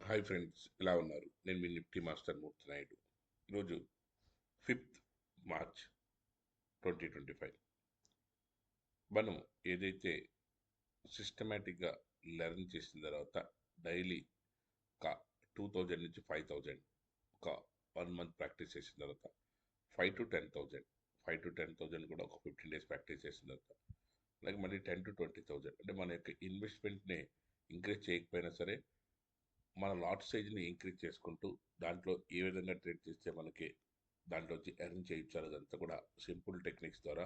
Hi friends, ఎలా ఉన్నారు? నేను మీ నిఫ్టీ మాస్టర్ మూర్తి నాయుడు. ఈరోజు 5th మార్చ్ 2025. మనం ఏదైతే సిస్టమేటిక్గా లెర్న్ చేసిన తర్వాత డైలీ ఒక 2000 నుంచి 5000 ఒక 1 మంత్ ప్రాక్టీస్ చేసిన తర్వాత 5 to 10,000 5 to 10,000 కూడా ఒక 15 days ప్రాక్టీస్ చేసిన తర్వాత అలాగే మళ్ళీ 10 to 20,000 అంటే మన యొక్క ఇన్వెస్ట్మెంట్ని ఇంక్రీజ్ చేయకపోయినా సరే మన లాట్ సైజ్ని ఇంక్రీజ్ చేసుకుంటూ దాంట్లో ఏ విధంగా ట్రేడ్ చేస్తే మనకి దాంట్లోంచి ఎర్న్ చేయొచ్చు అదంతా కూడా సింపుల్ టెక్నిక్స్ ద్వారా.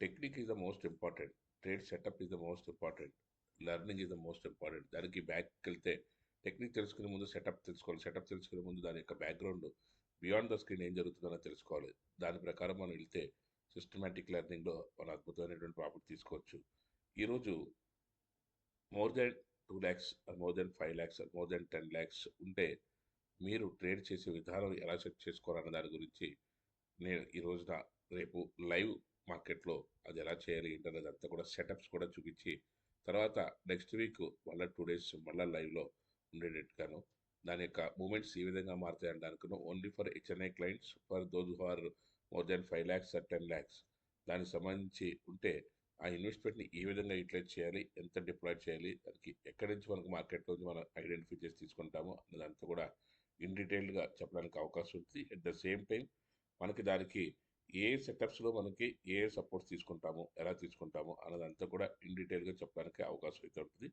Technique is the most important, trade setup is the most important, learning is the most important. దానికి బ్యాక్కి వెళ్తే టెక్నిక్ తెలుసుకునే ముందు సెటప్ తెలుసుకోవాలి, సెటప్ తెలుసుకునే ముందు దాని యొక్క బ్యాక్గ్రౌండ్ బియాండ్ ద స్క్రీన్ ఏం జరుగుతుందో తెలుసుకోవాలి. దాని ప్రకారం మనం వెళ్తే సిస్టమేటిక్ లెర్నింగ్లో మన అద్భుతమైనటువంటి ప్రాఫిట్ తీసుకోవచ్చు. ఈరోజు more than 2 lakhs or more than 5 lakhs or more than 10 lakhs ఉంటే మీరు ట్రేడ్ చేసే విధానం ఎలా సెట్ చేసుకోవాలన్న దాని గురించి నేను ఈ రోజున రేపు లైవ్ మార్కెట్లో అది ఎలా చేయాలి ఏంటనేది అంతా కూడా సెటప్స్ కూడా చూపించి తర్వాత నెక్స్ట్ వీక్ మళ్ళీ 2 days మళ్ళీ లైవ్లో ఉండేటట్టుగాను దాని యొక్క మూమెంట్స్ ఏ విధంగా మారుతాయి అనడానికి only for HNI clients, for those who are more than 5 lakhs or 10 lakhs దానికి సంబంధించి ఉంటే ఆ ఇన్వెస్ట్మెంట్ని ఏ విధంగా యూటిలైజ్ చేయాలి, ఎంత డిప్లాయ్ చేయాలి, దానికి ఎక్కడి నుంచి మనకు మార్కెట్లో మనం ఐడెంటిఫై చేసి తీసుకుంటామో అన్నదంతా కూడా ఇన్ డీటెయిల్డ్గా చెప్పడానికి అవకాశం ఉంది. అట్ ద సేమ్ టైం మనకి దానికి ఏ సెటప్స్లో మనకి ఏ సపోర్ట్స్ తీసుకుంటాము, ఎలా తీసుకుంటాము అన్నదంతా కూడా ఇన్ డీటెయిల్గా చెప్పడానికి అవకాశం అయితే ఉంటుంది.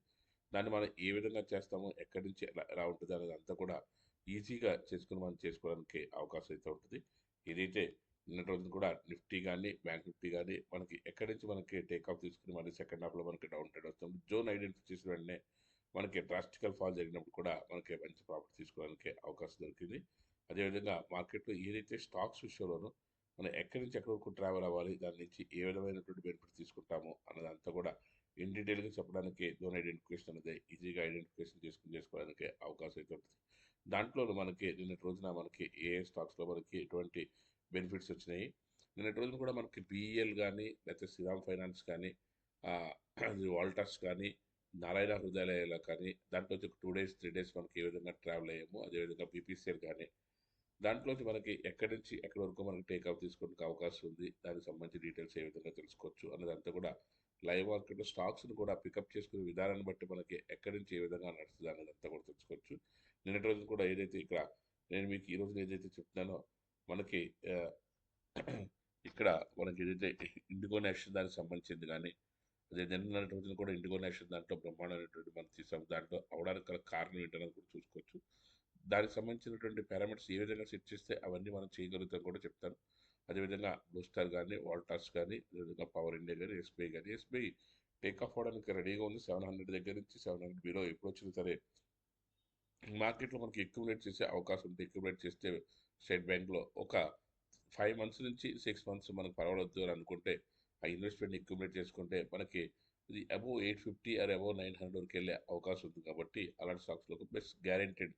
దాన్ని మనం ఏ విధంగా చేస్తాము, ఎక్కడి నుంచి ఎలా ఎలా ఉంటుంది అనేదంతా కూడా ఈజీగా చేసుకుని మనం చేసుకోవడానికి అవకాశం అయితే ఉంటుంది. ఏదైతే నిన్నటి రోజున కూడా నిఫ్టీ కానీ బ్యాంక్ నిఫ్టీ కానీ మనకి ఎక్కడి నుంచి మనకి టేక్ ఆఫ్ తీసుకుని మళ్ళీ సెకండ్ హాఫ్లో మనకి డౌన్ ట్రేడ్ వస్తుంది. జోన్ ఐడెంటిఫై చేసిన వెంటనే మనకి డ్రాస్టికల్ ఫాల్ జరిగినప్పుడు కూడా మనకి మంచి ప్రాఫిట్ తీసుకోవడానికి అవకాశం దొరికింది. అదేవిధంగా మార్కెట్లో ఏదైతే స్టాక్స్ విషయంలోనూ మనం ఎక్కడి నుంచి ఎక్కడి వరకు ట్రావెల్ అవ్వాలి, దాని నుంచి ఏ విధమైనటువంటి బెనిఫిట్ తీసుకుంటాము అన్నదంతా కూడా ఇన్ డీటెయిల్గా చెప్పడానికి జోన్ ఐడెంటిఫికేషన్ అనేది ఈజీగా ఐడెంటిఫికేషన్ చేసుకోవడానికి అవకాశం అయితే ఉంటుంది. దాంట్లో మనకి నిన్నటి రోజున మనకి ఏ స్టాక్స్లో మనకి ఎటువంటి బెనిఫిట్స్ వచ్చినాయి, నిన్నటి రోజున కూడా మనకి బీఈఎల్ కానీ లేకపోతే శ్రీరామ్ ఫైనాన్స్ కానీ వాల్టర్స్ కానీ నారాయణ హృదయాలయాలు కానీ దాంట్లో ఒక 2 days 3 days మనకి ఏ విధంగా ట్రావెల్ అయ్యాము, అదేవిధంగా బీపీసీఎల్ కానీ దాంట్లోంచి మనకి ఎక్కడి నుంచి ఎక్కడి వరకు మనకి టేక్అఫ్ తీసుకోవడానికి అవకాశం ఉంది, దానికి సంబంధించి డీటెయిల్స్ ఏ విధంగా తెలుసుకోవచ్చు అన్నదంతా కూడా లైవ్ మార్కెట్లో స్టాక్స్ను కూడా పికప్ చేసుకునే విధానాన్ని బట్టి మనకి ఎక్కడి నుంచి ఏ విధంగా నడుస్తుంది అన్నదంతా కూడా తెలుసుకోవచ్చు. నిన్నటి రోజు కూడా ఏదైతే ఇక్కడ నేను మీకు ఈ రోజు ఏదైతే చెప్తున్నానో మనకి ఆ, ఇక్కడ మనకి ఏదైతే ఇండిగో నేషన్ దానికి సంబంధించింది కానీ అదే నిన్నటి రోజున కూడా ఇండిగో నేషన్ దాంట్లో బ్రహ్మాండమైనటువంటి మనం తీసాం. దాంట్లో అవడానికి గల కారణం ఏంటనేది కూడా చూసుకోవచ్చు. దానికి సంబంధించినటువంటి పారామీటర్స్ ఏ విధంగా సెట్ చేస్తే అవన్నీ మనం చేయగలుగుతాం కూడా చెప్తాను. అదేవిధంగా బ్లూ స్టార్ కానీ వాల్టాస్ కానీ అదేవిధంగా పవర్ ఇండియా కానీ ఎస్బీఐ కానీ ఎస్బీఐ టేక్ ఆఫ్ అవడానికి రెడీగా ఉంది. 700 దగ్గర నుంచి 700 బిలో ఎప్పుడు వచ్చినా సరే మార్కెట్లో మనకి అక్యుములేట్ చేసే అవకాశం ఉంది. అక్యుములేట్ చేస్తే స్టేట్ బ్యాంక్లో ఒక 5 months నుంచి 6 months మనకు పర్వాలేదు అని అనుకుంటే ఆ ఇన్వెస్ట్మెంట్ అక్యుములేట్ చేసుకుంటే మనకి ఇది అబోవ్ 850 ఆర్ అబోవ్ 900 వరకు వెళ్ళే అవకాశం ఉంది. కాబట్టి అలాంటి స్టాక్స్లో బెస్ట్ గ్యారెంటెడ్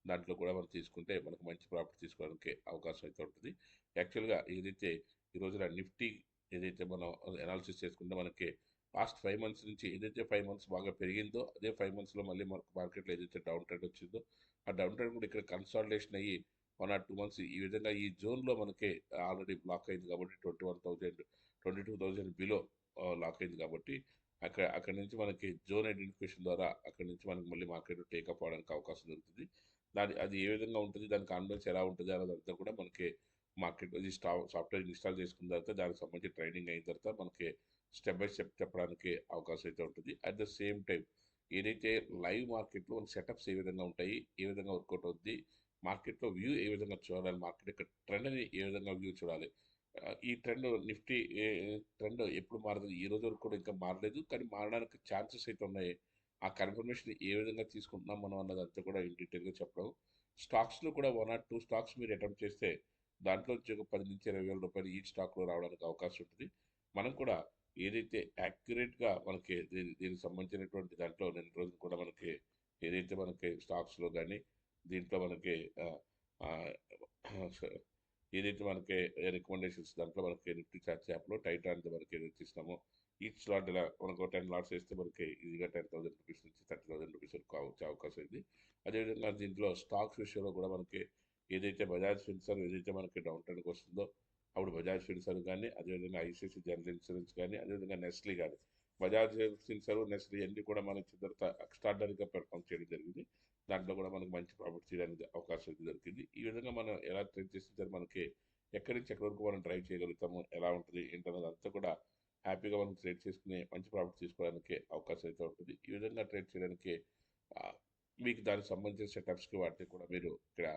దాంట్లో కూడా మనం తీసుకుంటే మనకు మంచి ప్రాఫిట్ తీసుకోవడానికి అవకాశం అయితే ఉంటుంది. యాక్చువల్గా ఏదైతే ఈ రోజున నిఫ్టీ ఏదైతే మనం అనాలిసిస్ చేసుకుంటే మనకి లాస్ట్ 5 months నుంచి ఏదైతే 5 months బాగా పెరిగిందో అదే 5 monthsలో మళ్ళీ మనకు మార్కెట్లో ఏదైతే డౌన్ ట్రెండ్ వచ్చిందో ఆ డౌన్ ట్రెండ్ కూడా ఇక్కడ కన్సాలిడేషన్ అయ్యి 1 or 2 months ఈ విధంగా ఈ జోన్లో మనకి ఆల్రెడీ బ్లాక్ అయింది కాబట్టి 21,000 22,000 బిలో లాక్ అయింది కాబట్టి అక్కడ నుంచి మనకి జోన్ ఐడెంటిఫికేషన్ ద్వారా అక్కడ నుంచి మనకి మళ్ళీ మార్కెట్ టేకప్ అవడానికి అవకాశం దొరుకుతుంది. అది ఏ విధంగా ఉంటుంది, దాని కాన్ఫిడెన్స్ ఎలా ఉంటుంది అన్నదంతా కూడా మనకి మార్కెట్ ఇది సాఫ్ట్వేర్ ఇన్స్టాల్ చేసుకున్న తర్వాత దానికి సంబంధించి ట్రైనింగ్ అయిన తర్వాత మనకి స్టెప్ బై స్టెప్ చెప్పడానికి అవకాశం అయితే ఉంటుంది. అట్ ద సేమ్ టైం ఏదైతే లైవ్ మార్కెట్లో సెటప్స్ ఏ విధంగా ఉంటాయి, ఏ విధంగా వర్కౌట్ అవుద్ది, మార్కెట్లో వ్యూ ఏ విధంగా చూడాలి, మార్కెట్ యొక్క ట్రెండ్ని ఏ విధంగా వ్యూ చూడాలి, ఈ ట్రెండ్ నిఫ్టీ ట్రెండ్ ఎప్పుడు మారుతుంది, ఈ రోజు వరకు కూడా ఇంకా మారలేదు కానీ మారడానికి ఛాన్సెస్ అయితే ఉన్నాయి. ఆ కన్ఫర్మేషన్ ఏ విధంగా తీసుకుంటున్నాం మనం అన్నదంతా కూడా ఇన్ డీటెయిల్గా చెప్పడం. స్టాక్స్లో కూడా 1 or 2 స్టాక్స్ మీరు అటెంప్ట్ చేస్తే దాంట్లో నుంచి ఒక 10 నుంచి 20 వేల రూపాయలు ఈ స్టాక్లో రావడానికి అవకాశం ఉంటుంది. మనం కూడా ఏదైతే యాక్యురేట్గా మనకి దీనికి సంబంధించినటువంటి దాంట్లో నిన్న రోజున కూడా మనకి ఏదైతే మనకి స్టాక్స్లో కానీ దీంట్లో మనకి ఆ, ఆ, ఏదైతే మనకి రికమెండేషన్స్ దాంట్లో మనకి నిఫ్టీ చార్ట్స్ యాప్లో టైటాన్ మనకి ఏదైతే ఇస్తామో ఈచ్ లాట్ ఇలా మనకు 10 లాట్స్ వేస్తే మనకి ఈజీగా 10,000 రూపీస్ నుంచి 30,000 రూపీస్ వరకు వచ్చే అవకాశం ఉంది. అదేవిధంగా దీంట్లో స్టాక్స్ విషయంలో కూడా మనకి ఏదైతే బజాజ్ ఫిన్సర్వ్ ఏదైతే మనకి డౌన్ ట్రెండ్కి వస్తుందో అప్పుడు బజాజ్ ఫిన్సర్వ్ కానీ, అదేవిధంగా ఐసిఐసి జనరల్ ఇన్సూరెన్స్ కానీ, అదేవిధంగా నెస్లీ కానీ, బజాజ్ ఫిన్సర్వ్, నెస్లీ అన్నీ కూడా మనకి చివరిత ఎక్స్ట్రాడనరీగా పెర్ఫామ్ చేయడం జరిగింది. దాంట్లో కూడా మనకు మంచి ప్రాఫిట్ చేయడానికి అవకాశం అయితే దొరికింది. ఈ విధంగా మనం ఎలా ట్రేడ్ చేస్తే మనకి ఎక్కడి నుంచి ఎక్కడి వరకు మనం డ్రైవ్ చేయగలుగుతాము, ఎలా ఉంటుంది ఏంటన్నది అంతా కూడా హ్యాపీగా మనం ట్రేడ్ చేసుకుని మంచి ప్రాఫిట్ తీసుకోవడానికి అవకాశం అయితే ఉంటుంది. ఈ విధంగా ట్రేడ్ చేయడానికి ఆ, మీకు దానికి సంబంధించిన సెటప్స్కి వాటిని కూడా మీరు ఇక్కడ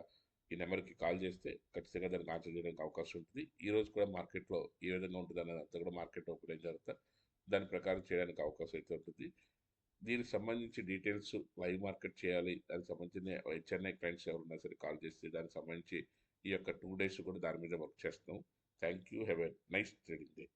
ఈ నెంబర్కి కాల్ చేస్తే ఖచ్చితంగా దానికి ఆన్సర్ చేయడానికి అవకాశం ఉంటుంది. ఈ రోజు కూడా మార్కెట్లో ఏ విధంగా ఉంటుంది అన్నది అంతా కూడా మార్కెట్ ఓపెన్ అయిన తర్వాత దాని ప్రకారం చేయడానికి అవకాశం అయితే ఉంటుంది. దీనికి సంబంధించి డీటెయిల్స్ లైవ్ మార్కెట్ చేయాలి, దానికి సంబంధించిన హెచ్ఎన్ఐ క్లయింట్స్ ఎవరున్నా సరే కాల్ చేస్తే దానికి సంబంధించి ఈ యొక్క 2 days కూడా దాని మీద వర్క్ చేస్తాం. Thank you. Have a nice trading day.